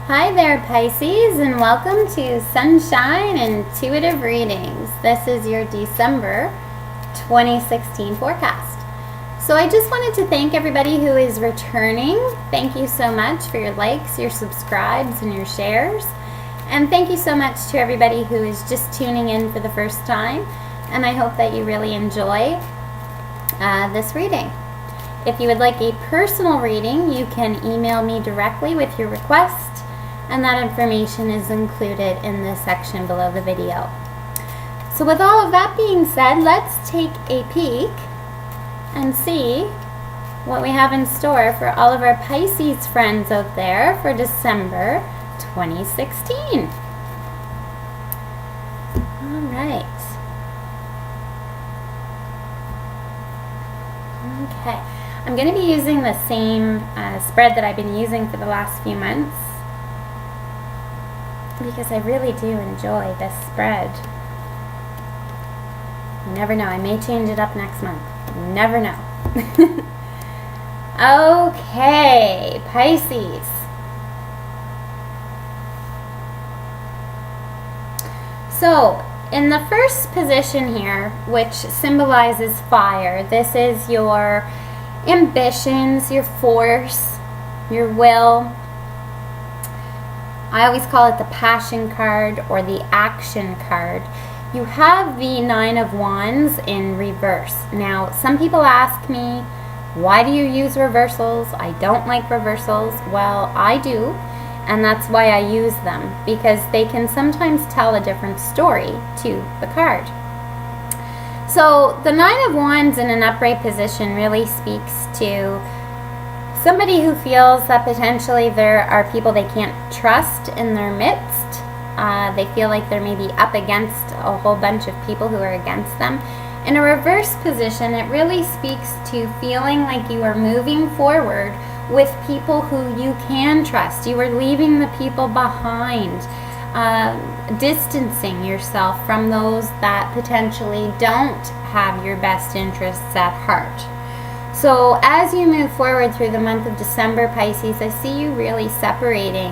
Hi there, Pisces, and welcome to Sunshine Intuitive Readings. This is your December 2016 forecast. So I just wanted to thank everybody who is returning. Thank you so much for your likes, your subscribes, and your shares. And thank you so much to everybody who is just tuning in for the first time. And I hope that you really enjoy this reading. If you would like a personal reading, you can email me directly with your request, and that information is included in the section below the video. So with all of that being said, let's take a peek and see what we have in store for all of our Pisces friends out there for December 2016. All right. Okay. I'm going to be using the same spread that I've been using for the last few months because I really do enjoy this spread. You never know. I may change it up next month. You never know. Okay, Pisces. So, in the first position here, which symbolizes fire, this is your ambitions, your force, your will. I always call it the passion card or the action card. You have the Nine of Wands in reverse. Now, some people ask me, why do you use reversals? I don't like reversals. Well, I do, and that's why I use them, because they can sometimes tell a different story to the card. So the Nine of Wands in an upright position really speaks to somebody who feels that potentially there are people they can't trust in their midst. They feel like they're maybe up against a whole bunch of people who are against them. In a reverse position, it really speaks to feeling like you are moving forward with people who you can trust. You are leaving the people behind. Distancing yourself from those that potentially don't have your best interests at heart. So as you move forward through the month of December, Pisces, I see you really separating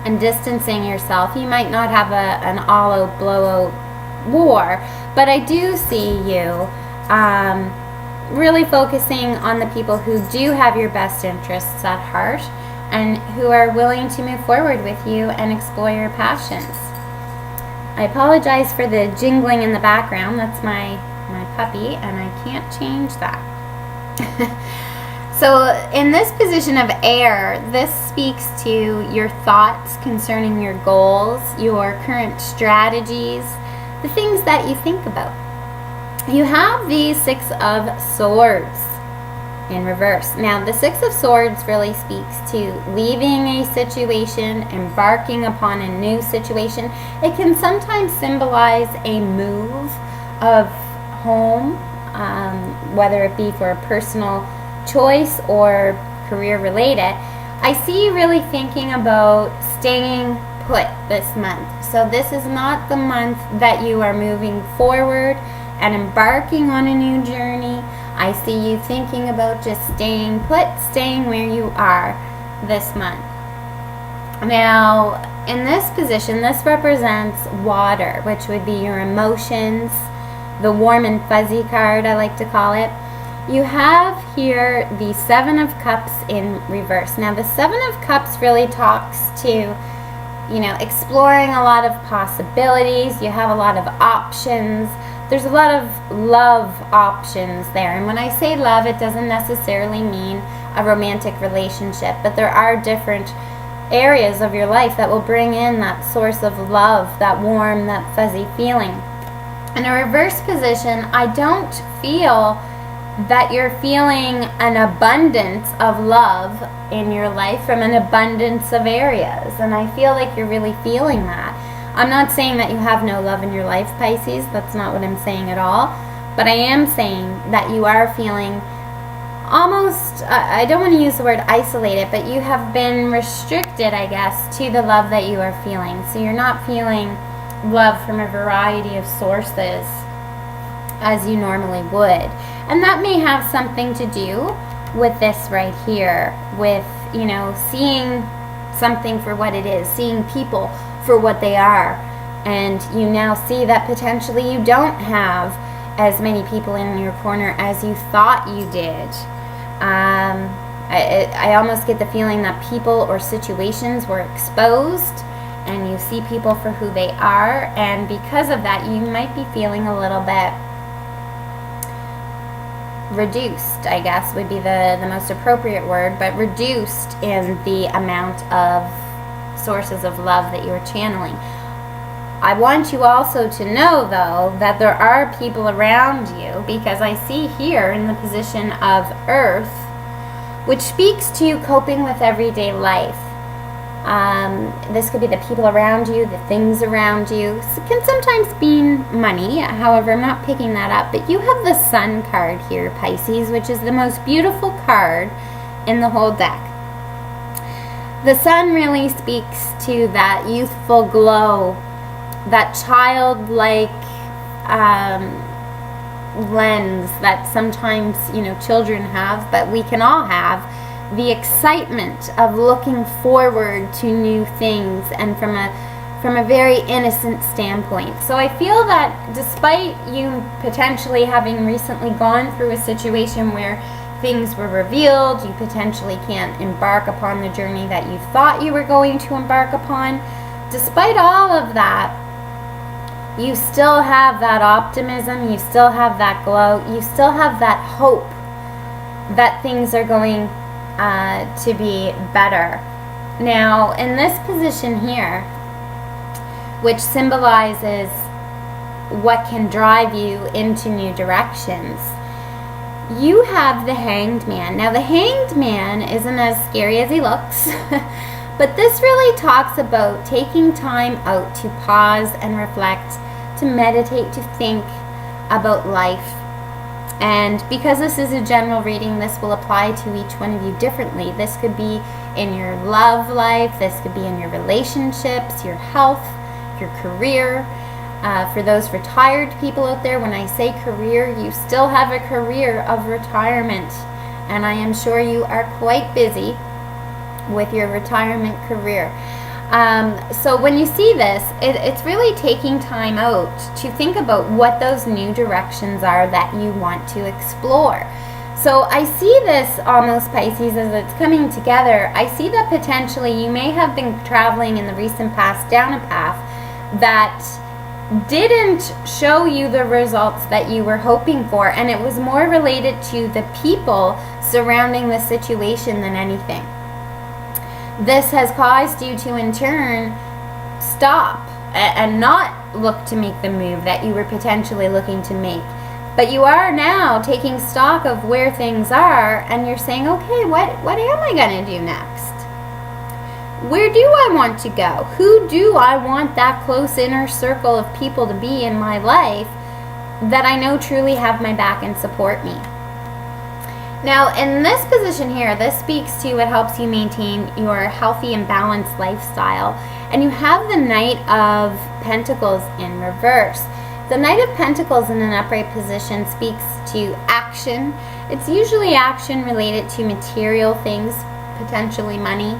and distancing yourself. You might not have an all-out, blow-out war, but I do see you really focusing on the people who do have your best interests at heart and who are willing to move forward with you and explore your passions. I apologize for the jingling in the background. That's my puppy, and I can't change that. So in this position of air, this speaks to your thoughts concerning your goals, your current strategies, the things that you think about. You have the Six of Swords in reverse. Now, the Six of Swords really speaks to leaving a situation, embarking upon a new situation. It can sometimes symbolize a move of home, whether it be for a personal choice or career related. I see you really thinking about staying put this month. So this is not the month that you are moving forward and embarking on a new journey. I see you thinking about just staying put, staying where you are this month. Now, in this position, this represents water, which would be your emotions, the warm and fuzzy card, I like to call it. You have here the Seven of Cups in reverse. Now, the Seven of Cups really talks to, exploring a lot of possibilities. You have a lot of options. There's a lot of love options there. And when I say love, it doesn't necessarily mean a romantic relationship, but there are different areas of your life that will bring in that source of love, that warm, that fuzzy feeling. In a reverse position, I don't feel that you're feeling an abundance of love in your life from an abundance of areas. And I feel like you're really feeling that. I'm not saying that you have no love in your life, Pisces. That's not what I'm saying at all. But I am saying that you are feeling almost, I don't want to use the word isolated, but you have been restricted, I guess, to the love that you are feeling. So you're not feeling love from a variety of sources as you normally would. And that may have something to do with this right here, with, seeing something for what it is, seeing people for what they are. And you now see that potentially you don't have as many people in your corner as you thought you did. I almost get the feeling that people or situations were exposed, and you see people for who they are, and because of that you might be feeling a little bit reduced, I guess would be the most appropriate word, but reduced in the amount of sources of love that you're channeling. I want you also to know, though, that there are people around you, because I see here in the position of Earth, which speaks to coping with everyday life. This could be the people around you, the things around you. It can sometimes mean money. However, I'm not picking that up. But you have the Sun card here, Pisces, which is the most beautiful card in the whole deck. The Sun really speaks to that youthful glow, that childlike lens that sometimes, children have, but we can all have. The excitement of looking forward to new things, and from a very innocent standpoint. So I feel that despite you potentially having recently gone through a situation where things were revealed, you potentially can't embark upon the journey that you thought you were going to embark upon, despite all of that, you still have that optimism, you still have that glow, you still have that hope that things are going to be better. Now, in this position here, which symbolizes what can drive you into new directions, you have the Hanged Man. Now, the Hanged Man isn't as scary as he looks, but this really talks about taking time out to pause and reflect, to meditate, to think about life. And because this is a general reading, this will apply to each one of you differently. This could be in your love life, this could be in your relationships, your health, your career. For those retired people out there, when I say career, you still have a career of retirement. And I am sure you are quite busy with your retirement career. So when you see this, it's really taking time out to think about what those new directions are that you want to explore. So I see this almost, Pisces, as it's coming together. I see that potentially you may have been traveling in the recent past down a path that didn't show you the results that you were hoping for, and it was more related to the people surrounding the situation than anything. This has caused you to, in turn, stop and not look to make the move that you were potentially looking to make. But you are now taking stock of where things are, and you're saying, okay, what am I going to do next? Where do I want to go? Who do I want that close inner circle of people to be in my life that I know truly have my back and support me? Now, in this position here, this speaks to what helps you maintain your healthy and balanced lifestyle. And you have the Knight of Pentacles in reverse. The Knight of Pentacles in an upright position speaks to action. It's usually action related to material things, potentially money.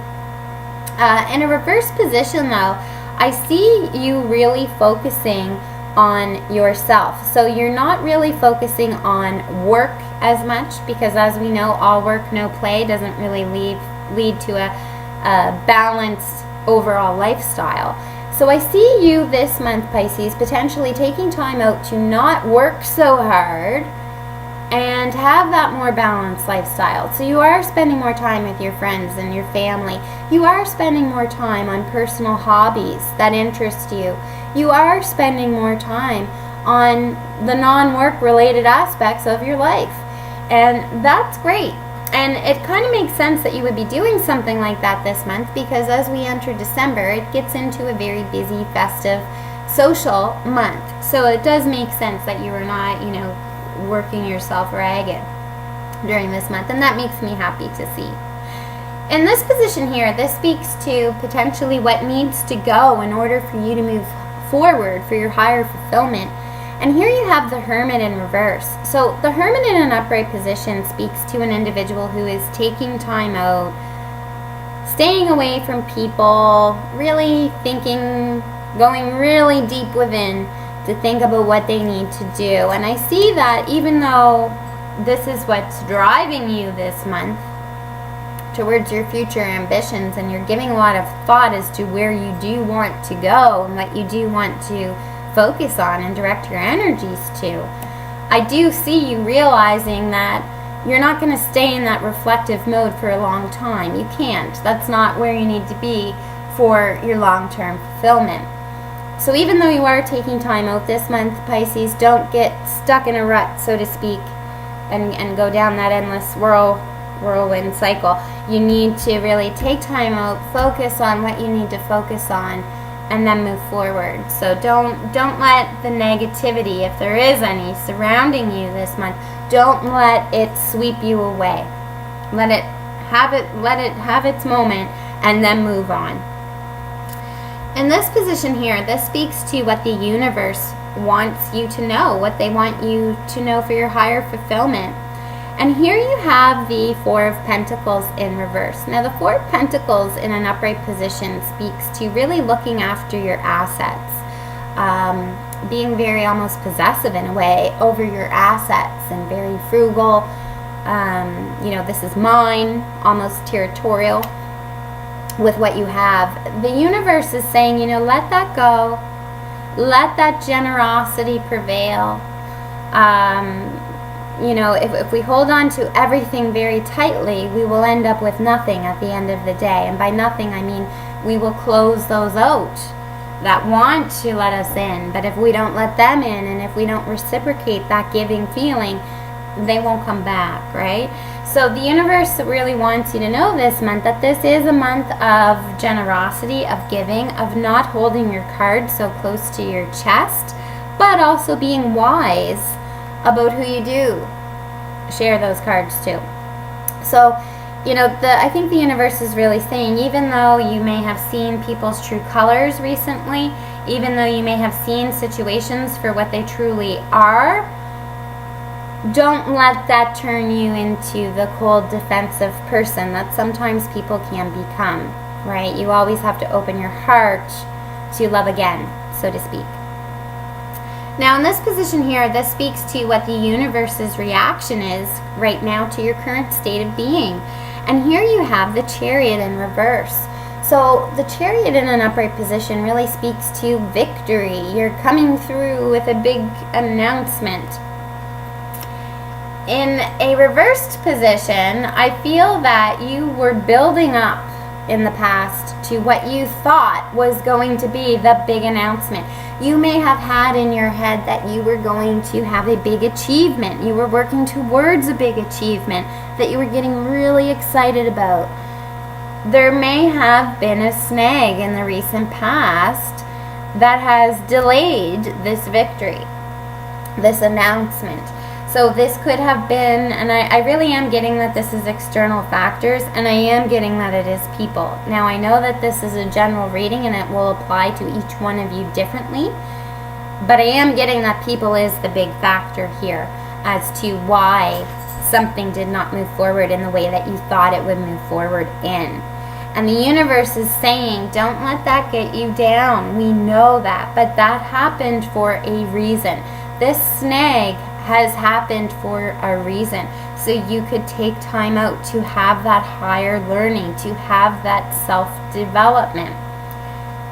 In a reverse position, though, I see you really focusing on yourself. So you're not really focusing on work as much, because as we know, all work, no play doesn't really lead to a balanced overall lifestyle. So I see you this month, Pisces, potentially taking time out to not work so hard and have that more balanced lifestyle. So you are spending more time with your friends and your family. You are spending more time on personal hobbies that interest you. You are spending more time on the non-work related aspects of your life. And that's great. And it kind of makes sense that you would be doing something like that this month, because as we enter December, it gets into a very busy, festive, social month. So it does make sense that you are not, working yourself ragged during this month. And that makes me happy to see. In this position here, this speaks to potentially what needs to go in order for you to move forward for your higher fulfillment. And here you have the Hermit in reverse. So the Hermit in an upright position speaks to an individual who is taking time out, staying away from people, really thinking, going really deep within to think about what they need to do. And I see that even though this is what's driving you this month towards your future ambitions, and you're giving a lot of thought as to where you do want to go and what you do want to focus on and direct your energies to, I do see you realizing that you're not going to stay in that reflective mode for a long time. You can't. That's not where you need to be for your long-term fulfillment. So even though you are taking time out this month, Pisces, don't get stuck in a rut, so to speak, and go down that endless whirlwind cycle. You need to really take time out, focus on what you need to focus on, and then move forward. So don't let the negativity, if there is any, surrounding you this month, don't let it sweep you away. Let it have its moment, and then move on. In this position here, this speaks to what the universe wants you to know, what they want you to know for your higher fulfillment. And here you have the Four of Pentacles in reverse. Now the Four of Pentacles in an upright position speaks to really looking after your assets, being very almost possessive in a way over your assets, and very frugal. This is mine, almost territorial with what you have. The universe is saying, let that go. Let that generosity prevail. If we hold on to everything very tightly, we will end up with nothing at the end of the day. And by nothing, I mean we will close those out that want to let us in. But if we don't let them in, and if we don't reciprocate that giving feeling, they won't come back, right? So the universe really wants you to know this month that this is a month of generosity, of giving, of not holding your cards so close to your chest, but also being wise about who you do share those cards to. So, I think the universe is really saying, even though you may have seen people's true colors recently, even though you may have seen situations for what they truly are, don't let that turn you into the cold, defensive person that sometimes people can become, right? You always have to open your heart to love again, so to speak. Now in this position here, this speaks to what the universe's reaction is right now to your current state of being. And here you have the Chariot in reverse. So the Chariot in an upright position really speaks to victory. You're coming through with a big announcement. In a reversed position, I feel that you were building up in the past to what you thought was going to be the big announcement. You may have had in your head that you were going to have a big achievement. You were working towards a big achievement that you were getting really excited about. There may have been a snag in the recent past that has delayed this victory, this announcement. So this could have been, and I really am getting that this is external factors, and I am getting that it is people. Now I know that this is a general reading and it will apply to each one of you differently, but I am getting that people is the big factor here as to why something did not move forward in the way that you thought it would move forward in. And the universe is saying, don't let that get you down. We know that, but that happened for a reason. This snag has happened for a reason. So you could take time out to have that higher learning, to have that self-development.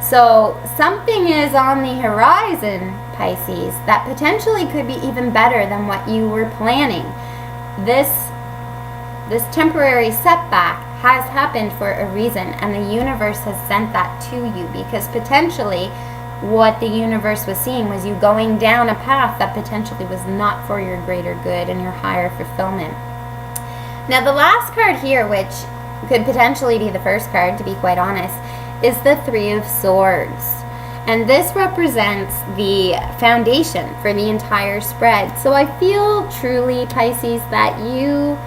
So something is on the horizon, Pisces, that potentially could be even better than what you were planning. This temporary setback has happened for a reason, and the universe has sent that to you, because potentially what the universe was seeing was you going down a path that potentially was not for your greater good and your higher fulfillment. Now the last card here, which could potentially be the first card, to be quite honest, is the Three of Swords. And this represents the foundation for the entire spread. So I feel truly, Pisces, that you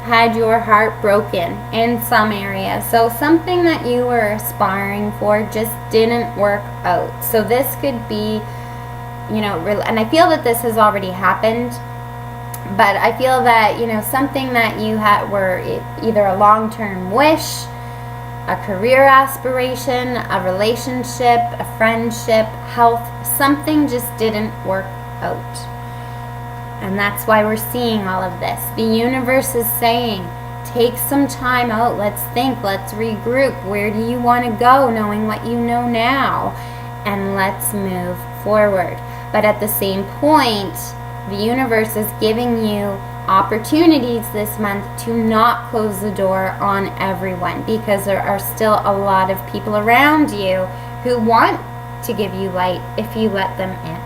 had your heart broken in some area. So something that you were aspiring for just didn't work out. So this could be, and I feel that this has already happened, but I feel that, something that you had were either a long-term wish, a career aspiration, a relationship, a friendship, health. Something just didn't work out. And that's why we're seeing all of this. The universe is saying, take some time out. Let's think. Let's regroup. Where do you want to go, knowing what you know now? And let's move forward. But at the same point, the universe is giving you opportunities this month to not close the door on everyone, because there are still a lot of people around you who want to give you light if you let them in.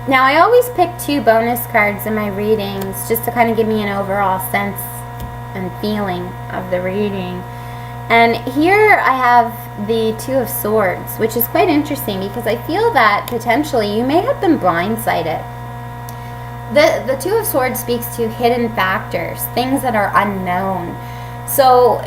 Now, I always pick 2 bonus cards in my readings just to kind of give me an overall sense and feeling of the reading. And here I have the 2 of Swords, which is quite interesting because I feel that potentially you may have been blindsided. The 2 of Swords speaks to hidden factors, things that are unknown. So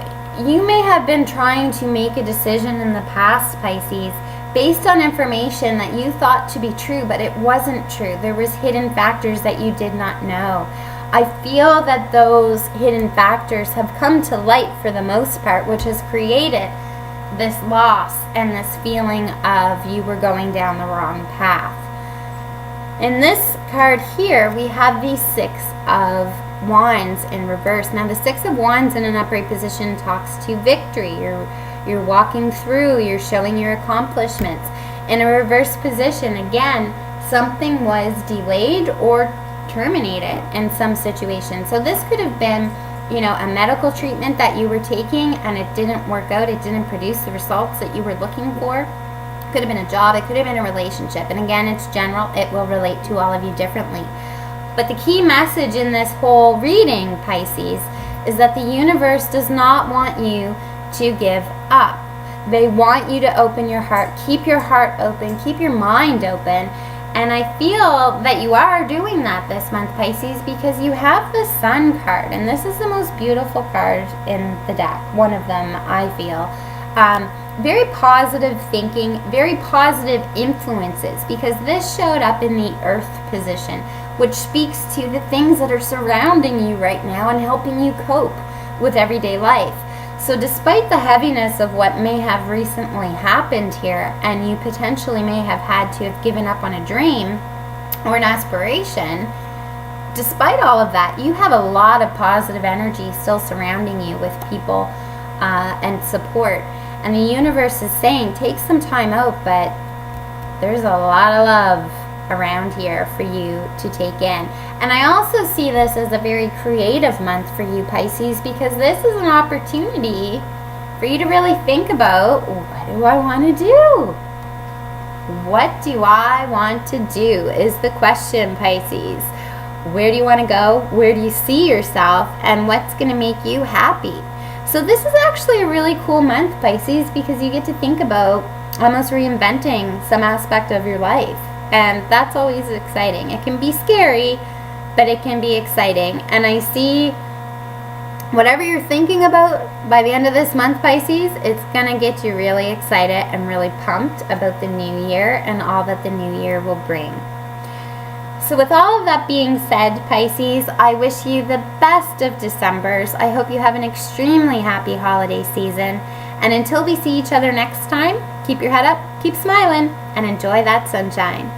you may have been trying to make a decision in the past, Pisces, based on information that you thought to be true, but it wasn't true. There was hidden factors that you did not know. I feel that those hidden factors have come to light for the most part, which has created this loss and this feeling of you were going down the wrong path. In this card here, we have the 6 of Wands in reverse. Now, the 6 of Wands in an upright position talks to victory. You're walking through, you're showing your accomplishments. In a reverse position, again, something was delayed or terminated in some situation. So this could have been, a medical treatment that you were taking and it didn't work out. It didn't produce the results that you were looking for. It could have been a job. It could have been a relationship. And again, it's general. It will relate to all of you differently. But the key message in this whole reading, Pisces, is that the universe does not want you to give up. They want you to open your heart. Keep your heart open. Keep your mind open. And I feel that you are doing that this month, Pisces, because you have the Sun card. And this is the most beautiful card in the deck. One of them, I feel. Very positive thinking, very positive influences, because this showed up in the Earth position, which speaks to the things that are surrounding you right now and helping you cope with everyday life. So despite the heaviness of what may have recently happened here, and you potentially may have had to have given up on a dream or an aspiration, despite all of that, you have a lot of positive energy still surrounding you with people and support. And the universe is saying, take some time out, but there's a lot of love around here for you to take in. And I also see this as a very creative month for you, Pisces, because this is an opportunity for you to really think about, what do I want to do? What do I want to do is the question, Pisces. Where do you want to go? Where do you see yourself? And what's going to make you happy? So this is actually a really cool month, Pisces, because you get to think about almost reinventing some aspect of your life. And that's always exciting. It can be scary, but it can be exciting. And I see whatever you're thinking about by the end of this month, Pisces, it's going to get you really excited and really pumped about the new year and all that the new year will bring. So with all of that being said, Pisces, I wish you the best of Decembers. I hope you have an extremely happy holiday season. And until we see each other next time, keep your head up, keep smiling, and enjoy that sunshine.